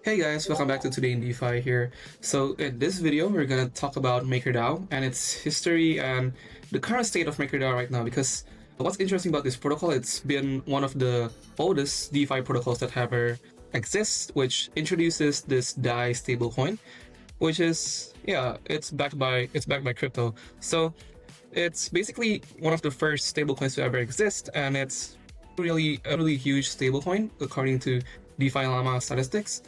Hey guys, welcome back to Today in DeFi here. So in this video, we're gonna talk about Maker Dao and its history and the current state of Maker DAO right now, because what's interesting about this protocol, it's been one of the oldest DeFi protocols that ever exists, which introduces this DAI stablecoin, which is, it's backed by crypto. So it's basically one of the first stablecoins to ever exist, and it's really a really huge stablecoin according to DeFi Llama statistics.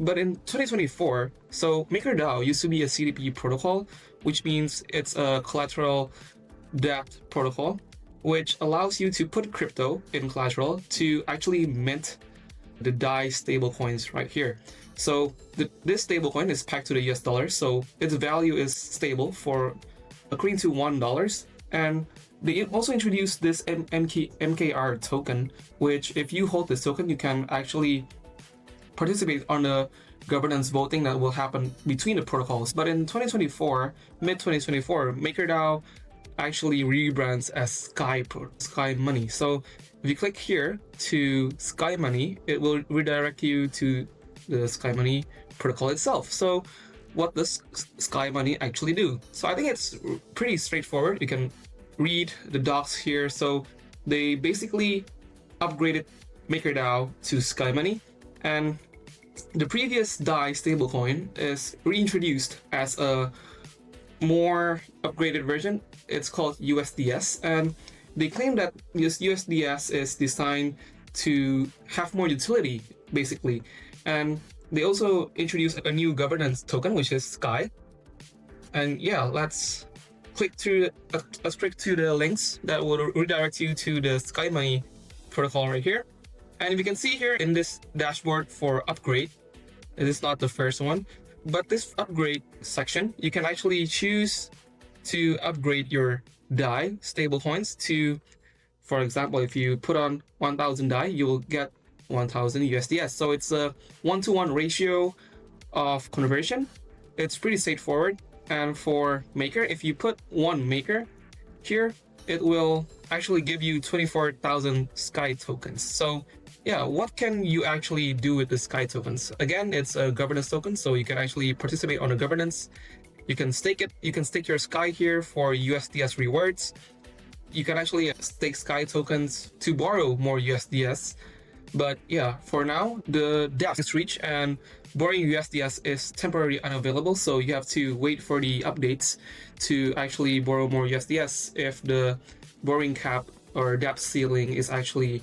But in 2024, so MakerDAO used to be a CDP protocol, which means it's a collateral depth protocol, which allows you to put crypto in collateral to actually mint the DAI stablecoins right here. So this stablecoin is pegged to the US dollar, so its value is stable for according to $1. And they also introduced this MKR token, which if you hold this token, you can actually participate on the governance voting that will happen between the protocols. But in 2024, mid-2024, MakerDAO actually rebrands as Sky Money. So if you click here to Sky Money, it will redirect you to the Sky Money protocol itself. So what does Sky Money actually do? So I think it's pretty straightforward. You can read the docs here. So they basically upgraded MakerDAO to Sky Money, and the previous DAI stablecoin is reintroduced as a more upgraded version. It's called USDS, and they claim that this USDS is designed to have more utility, basically. And they also introduced a new governance token, which is Sky. And yeah, let's click to the links that will redirect you to the Sky Money protocol right here. And you can see here in this dashboard for upgrade, it is not the first one, but this upgrade section, you can actually choose to upgrade your DAI stablecoins to, for example, if you put on 1,000 DAI, you will get 1,000 USDS. So it's a 1-to-1 ratio of conversion. It's pretty straightforward. And for Maker, if you put one Maker here, it will actually give you 24,000 Sky tokens. So yeah, what can you actually do with the Sky tokens? Again, it's a governance token, so you can actually participate on the governance. You can stake it. You can stake your Sky here for USDS rewards. You can actually stake Sky tokens to borrow more USDS. But yeah, for now, the depth is reached and borrowing USDS is temporarily unavailable. So you have to wait for the updates to actually borrow more USDS if the borrowing cap or depth ceiling is actually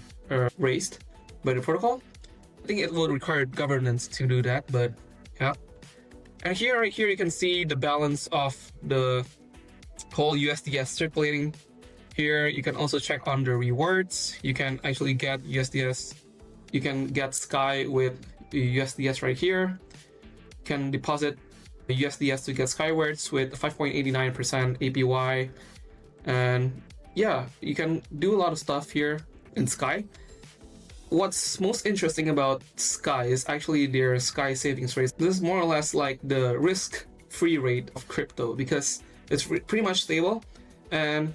raised by the protocol. I think it will require governance to do that, but yeah. And here, right here, you can see the balance of the whole USDS circulating. Here, you can also check on the rewards. You can actually get USDS. You can get Sky with USDS right here. You can deposit the USDS to get Skywards with 5.89% APY. And yeah, you can do a lot of stuff here in Sky. What's most interesting about Sky is actually their Sky savings rate. This is more or less like the risk-free rate of crypto, because it's pretty much stable and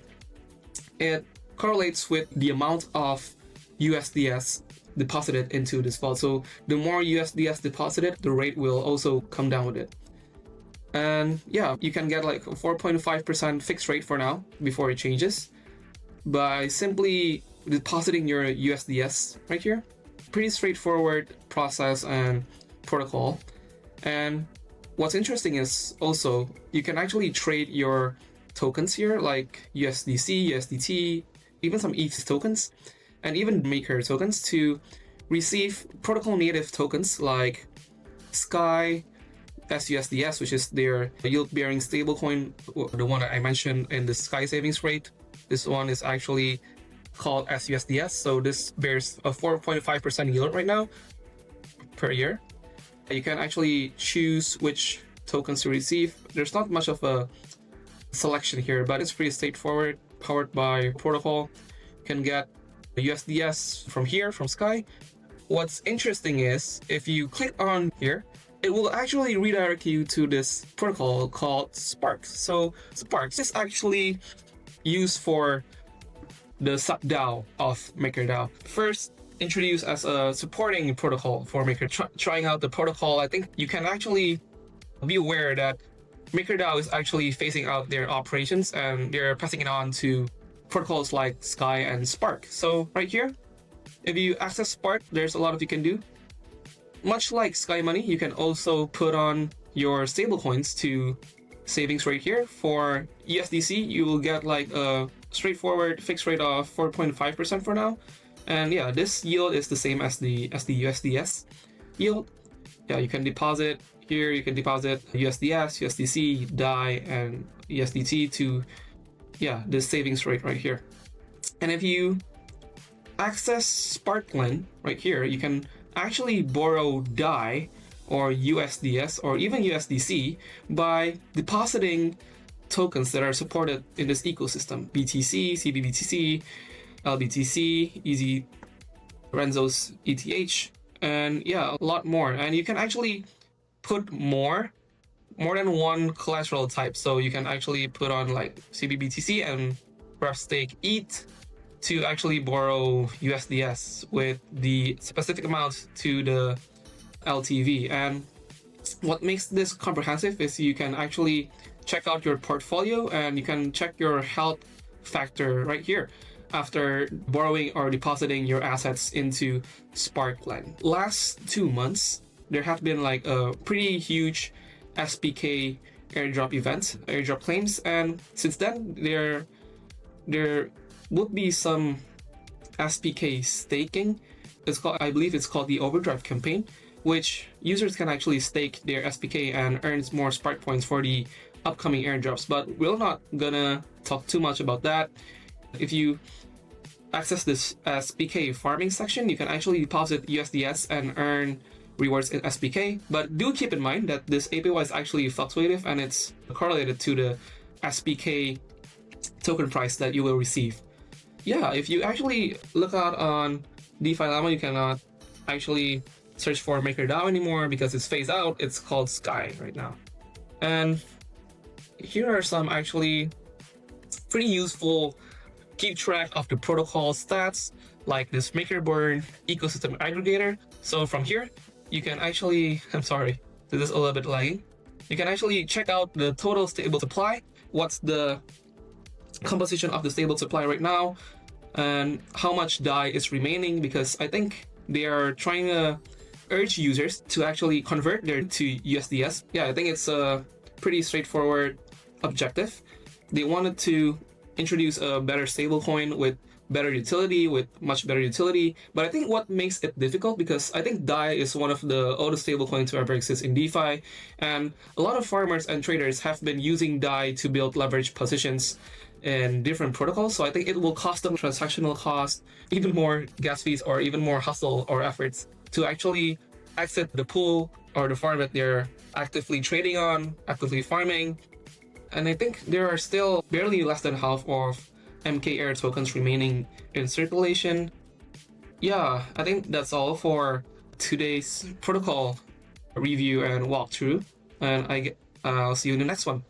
it correlates with the amount of USDS deposited into this vault. So the more USDS deposited, the rate will also come down with it. And yeah, you can get like a 4.5% fixed rate for now before it changes by simply depositing your USDS right here. Pretty straightforward process and protocol. And what's interesting is also you can actually trade your tokens here, like USDC, USDT, even some ETH tokens, and even Maker tokens to receive protocol native tokens like Sky, SUSDS, which is their yield-bearing stablecoin, the one that I mentioned in the Sky savings rate. This one is actually called SUSDS, so this bears a 4.5% yield right now per year. You can actually choose which tokens to receive. There's not much of a selection here, but it's pretty straightforward, powered by protocol. You can get the USDS from here, from Sky. What's interesting is if you click on here, it will actually redirect you to this protocol called Sparks. So Sparks is actually used for the sub DAO of MakerDAO. First, introduced as a supporting protocol for Maker. Trying out the protocol, I think you can actually be aware that MakerDAO is actually phasing out their operations and they're passing it on to protocols like Sky and Spark. So right here, if you access Spark, there's a lot of you can do. Much like Sky Money, you can also put on your stablecoins to savings right here. For USDC, you will get like a straightforward fixed rate of 4.5% for now. And yeah, this yield is the same as the USDS yield. Yeah, you can deposit here, you can deposit USDS, USDC, DAI, and USDT to, yeah, this savings rate right here. And if you access Sparkland right here, you can actually borrow DAI or USDS or even USDC by depositing tokens that are supported in this ecosystem: BTC, CBBTC, LBTC, Easy Renzo's ETH, and yeah, a lot more. And you can actually put more than one collateral type. So you can actually put on like CBBTC and perhaps stake ETH to actually borrow USDS with the specific amount to the LTV. And what makes this comprehensive is you can actually check out your portfolio and you can check your health factor right here after borrowing or depositing your assets into Sparkland. Last 2 months, there have been like a pretty huge SPK airdrop event, airdrop claims, and since then there would be some SPK staking. It's called, I believe it's called the Overdrive campaign, which users can actually stake their SPK and earns more Spark points for the upcoming airdrops. But we're not gonna talk too much about that. If you access this SPK farming section, you can actually deposit USDS and earn rewards in SPK. But do keep in mind that this APY is actually fluctuative and it's correlated to the SPK token price that you will receive. Yeah, if you actually look out on DeFi Llama, you cannot actually search for Maker Dao anymore because it's phased out. It's called Sky right now. And here are some actually pretty useful keep track of the protocol stats, like this Maker Burn ecosystem aggregator. So from here, you can actually, I'm sorry, this is a little bit lagging. You can actually check out the total stable supply, what's the composition of the stable supply right now, and how much DAI is remaining, because I think they are trying to urge users to actually convert their to USDS. Yeah, I think it's a pretty straightforward objective. They wanted to introduce a better stablecoin with better utility, with much better utility. But I think what makes it difficult, because I think DAI is one of the oldest stablecoins to ever exist in DeFi, and a lot of farmers and traders have been using DAI to build leverage positions in different protocols. So I think it will cost them transactional cost, even more gas fees, or even more hustle or efforts to actually exit the pool or the farm that they're actively trading on, actively farming. And I think there are still barely less than half of MKR tokens remaining in circulation. Yeah, I think that's all for today's protocol review and walkthrough. And I'll see you in the next one.